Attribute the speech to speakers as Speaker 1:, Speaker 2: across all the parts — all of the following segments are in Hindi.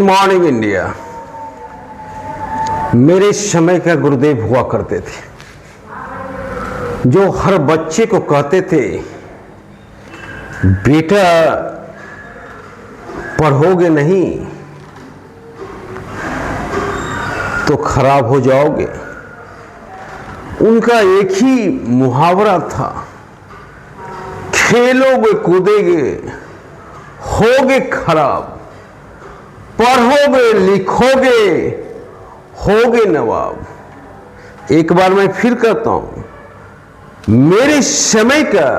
Speaker 1: Morning India. मेरे समय का गुरुदेव हुआ करते थे जो हर बच्चे को कहते थे, बेटा पढ़ोगे नहीं तो खराब हो जाओगे। उनका एक ही मुहावरा था, खेलोगे कूदोगे होगे खराब, पढ़ोगे लिखोगे होगे नवाब। एक बार मैं फिर कहता हूं, मेरे समय का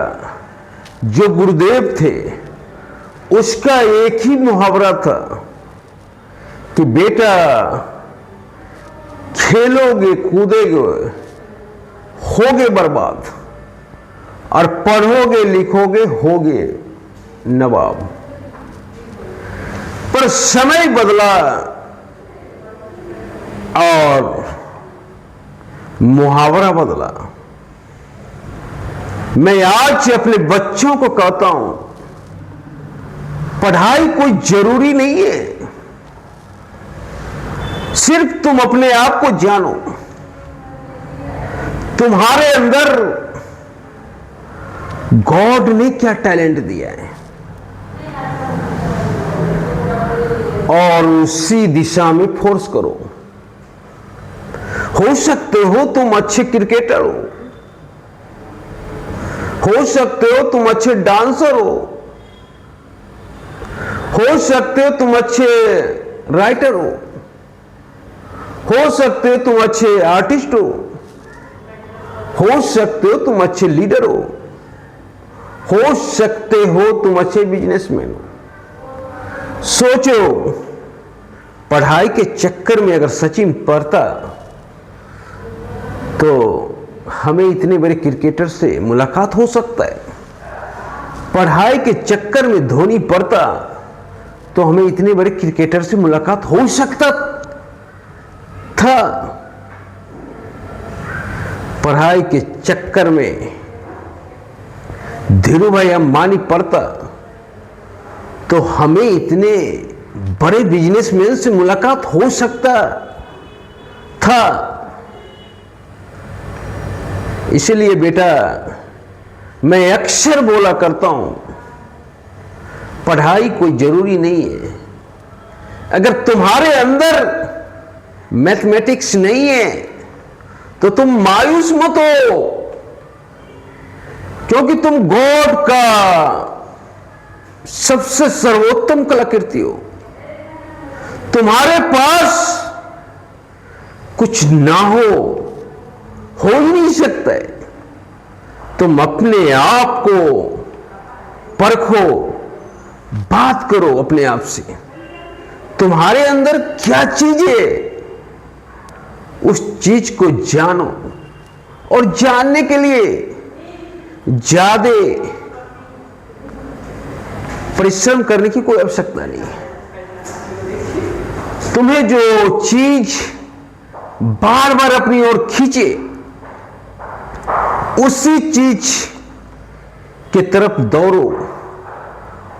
Speaker 1: जो गुरुदेव थे उसका एक ही मुहावरा था कि बेटा खेलोगे कूदोगे होगे बर्बाद और पढ़ोगे लिखोगे होगे नवाब। पर समय बदला और मुहावरा बदला। मैं आज अपने बच्चों को कहता हूं, पढ़ाई कोई जरूरी नहीं है, सिर्फ तुम अपने आप को जानो। तुम्हारे अंदर गॉड ने क्या टैलेंट दिया है और उसी दिशा में फोर्स करो। हो सकते हो तुम अच्छे क्रिकेटर हो सकते हो तुम अच्छे डांसर हो सकते हो तुम अच्छे राइटर हो सकते हो तुम अच्छे आर्टिस्ट हो सकते हो तुम अच्छे लीडर हो सकते हो तुम अच्छे बिजनेसमैन हो। सोचो, पढ़ाई के चक्कर में अगर सचिन पढ़ता तो हमें इतने बड़े क्रिकेटर से मुलाकात हो सकता है। पढ़ाई के चक्कर में धोनी पढ़ता तो हमें इतने बड़े क्रिकेटर से मुलाकात हो सकता था। पढ़ाई के चक्कर में धीरू भाई अंबानी पढ़ता तो हमें इतने बड़े बिजनेसमैन से मुलाकात हो सकता था। इसलिए बेटा, मैं अक्सर बोला करता हूं, पढ़ाई कोई जरूरी नहीं है। अगर तुम्हारे अंदर मैथमेटिक्स नहीं है तो तुम मायूस मत हो, क्योंकि तुम गॉड का सबसे सर्वोत्तम कलाकृति हो। तुम्हारे पास कुछ ना हो ही नहीं सकता है। तुम अपने आप को परखो, बात करो अपने आप से, तुम्हारे अंदर क्या चीज है, उस चीज को जानो। और जानने के लिए ज्यादा परिश्रम करने की कोई आवश्यकता नहीं है। तुम्हें जो चीज बार बार अपनी ओर खींचे, उसी चीज की तरफ दौड़ो।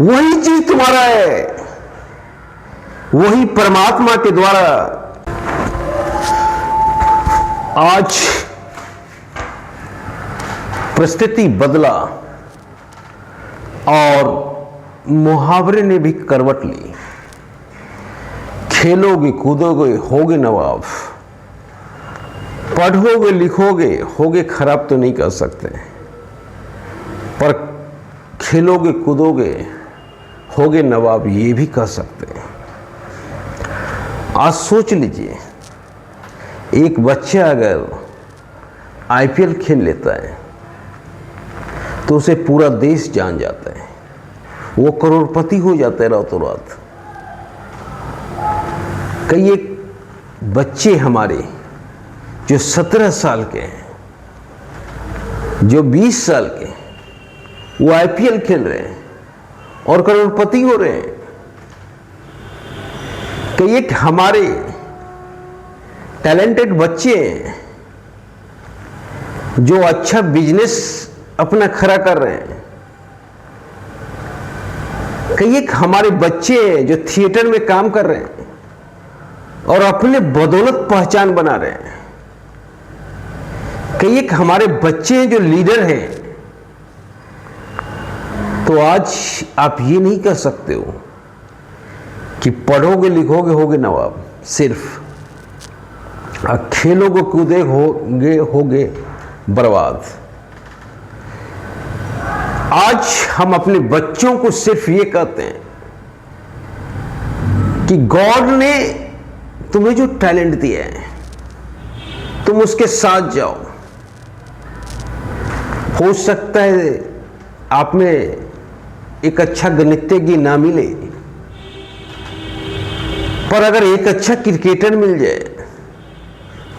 Speaker 1: वही चीज तुम्हारा है, वही परमात्मा के द्वारा। आज परिस्थिति बदला और मुहावरे ने भी करवट ली। खेलोगे कूदोगे होगे नवाब, पढ़ोगे लिखोगे होगे खराब तो नहीं कर सकते, पर खेलोगे कूदोगे होगे नवाब ये भी कह सकते हैं। आज सोच लीजिए, एक बच्चा अगर आईपीएल खेल लेता है तो उसे पूरा देश जान जाता है, वो करोड़पति हो जाता है रातों रात। कई एक बच्चे हमारे जो 17 साल के हैं, जो 20 साल के, वो आईपीएल खेल रहे हैं और करोड़पति हो रहे हैं। कई एक हमारे टैलेंटेड बच्चे हैं जो अच्छा बिजनेस अपना खड़ा कर रहे हैं। कई एक हमारे बच्चे हैं जो थिएटर में काम कर रहे हैं। और अपने बदौलत पहचान बना रहे हैं। कई एक हमारे बच्चे जो लीडर हैं, तो आज आप ये नहीं कर सकते हो कि पढ़ोगे लिखोगे होगे नवाब, सिर्फ खेलोगे कूदोगे होगे बर्बाद। आज हम अपने बच्चों को सिर्फ ये कहते हैं कि गॉड ने तुम्हें जो टैलेंट दिया है तुम उसके साथ जाओ। हो सकता है आप में एक अच्छा गणितज्ञ ना मिले, पर अगर एक अच्छा क्रिकेटर मिल जाए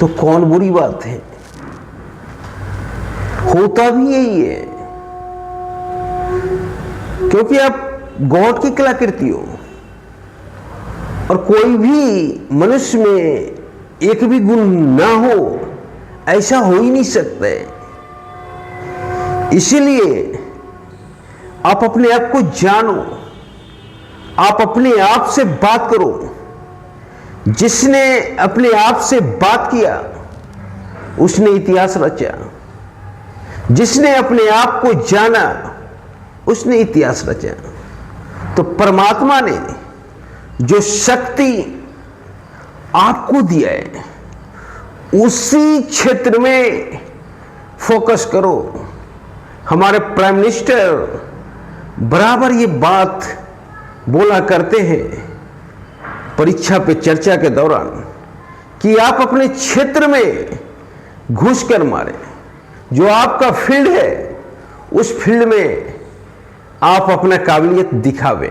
Speaker 1: तो कौन बुरी बात है। होता भी यही है, क्योंकि आप गॉड की कलाकृति हो और कोई भी मनुष्य में एक भी गुण ना हो ऐसा हो ही नहीं सकता है। इसीलिए आप अपने आप को जानो, आप अपने आप से बात करो। जिसने अपने आप से बात किया उसने इतिहास रचा, जिसने अपने आप को जाना उसने इतिहास रचा। तो परमात्मा ने जो शक्ति आपको दिया है उसी क्षेत्र में फोकस करो। हमारे प्राइम मिनिस्टर बराबर ये बात बोला करते हैं परीक्षा पे चर्चा के दौरान कि आप अपने क्षेत्र में घुसकर मारे। जो आपका फील्ड है उस फील्ड में आप अपना काबिलियत दिखावे।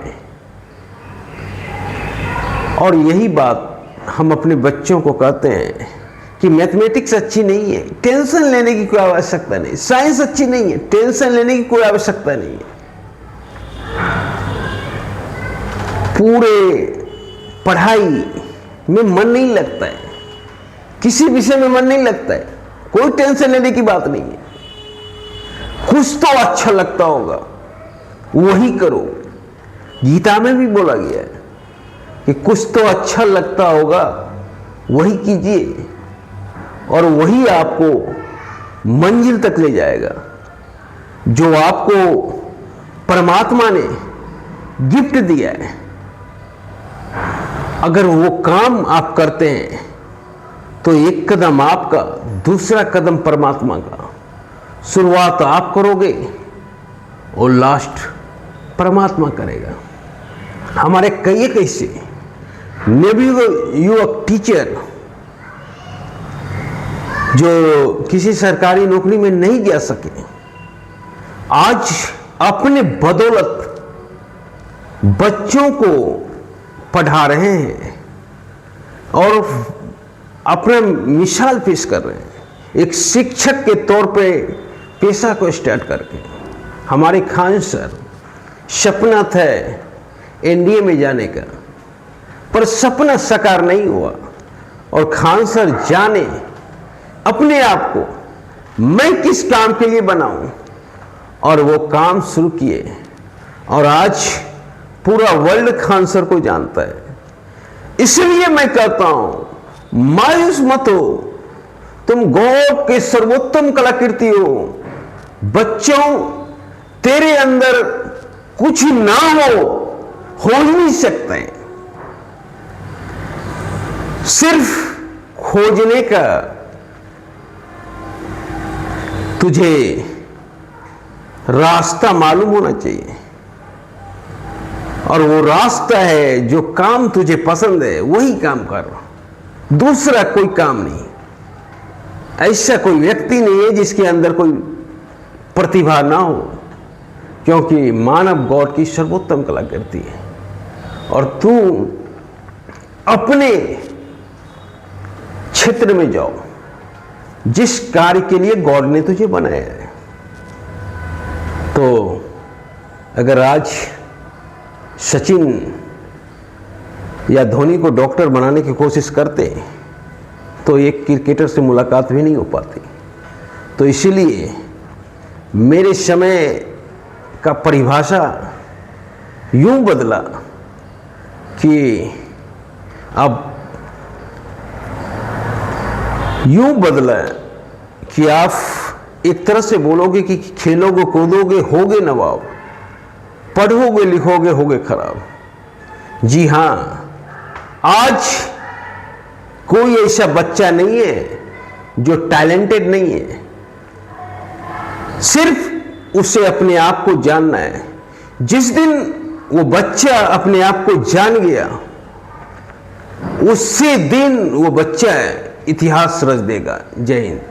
Speaker 1: और यही बात हम अपने बच्चों को कहते हैं कि मैथमेटिक्स अच्छी नहीं है, टेंशन लेने की कोई आवश्यकता नहीं। साइंस अच्छी नहीं है, टेंशन लेने की कोई आवश्यकता नहीं है। पूरे पढ़ाई में मन नहीं लगता है, किसी विषय में मन नहीं लगता है, कोई टेंशन लेने की बात नहीं है। कुछ तो अच्छा लगता होगा वही करो। गीता में भी बोला गया है कि कुछ तो अच्छा लगता होगा वही कीजिए और वही आपको मंजिल तक ले जाएगा। जो आपको परमात्मा ने गिफ्ट दिया है, अगर वो काम आप करते हैं तो एक कदम आपका, दूसरा कदम परमात्मा का। शुरुआत आप करोगे और लास्ट परमात्मा करेगा। हमारे कई एक ऐसे युवक टीचर जो किसी सरकारी नौकरी में नहीं जा सके, आज अपने बदौलत बच्चों को पढ़ा रहे हैं और अपना मिसाल पेश कर रहे हैं एक शिक्षक के तौर पे पेशा को स्टार्ट करके। हमारे खान सर, सपना था एनडीए में जाने का, पर सपना साकार नहीं हुआ। और खान सर जाने अपने आप को मैं किस काम के लिए बनाऊं, और वो काम शुरू किए और आज पूरा वर्ल्ड खान सर को जानता है। इसलिए मैं कहता हूं मायूस मत हो, तुम गॉड के सर्वोत्तम कलाकृति हो। बच्चों, तेरे अंदर कुछ ना हो ही नहीं सकते। सिर्फ खोजने का तुझे रास्ता मालूम होना चाहिए, और वो रास्ता है जो काम तुझे पसंद है वही काम कर, दूसरा कोई काम नहीं। ऐसा कोई व्यक्ति नहीं है जिसके अंदर कोई प्रतिभा ना हो, क्योंकि मानव गॉड की सर्वोत्तम कलाकृति है। और तू अपने क्षेत्र में जाओ जिस कार्य के लिए गॉड ने तुझे बनाया है। तो अगर आज सचिन या धोनी को डॉक्टर बनाने की कोशिश करते तो एक क्रिकेटर से मुलाकात भी नहीं हो पाती। तो इसीलिए मेरे समय का परिभाषा यूं बदला कि अब यूं बदला कि आप एक तरह से बोलोगे कि खेलोगे कूदोगे होगे नवाब, पढ़ोगे लिखोगे होगे खराब। जी हां, आज कोई ऐसा बच्चा नहीं है जो टैलेंटेड नहीं है, सिर्फ उसे अपने आप को जानना है। जिस दिन वो बच्चा अपने आप को जान गया, उसी दिन वो बच्चा इतिहास रच देगा। जय हिंद।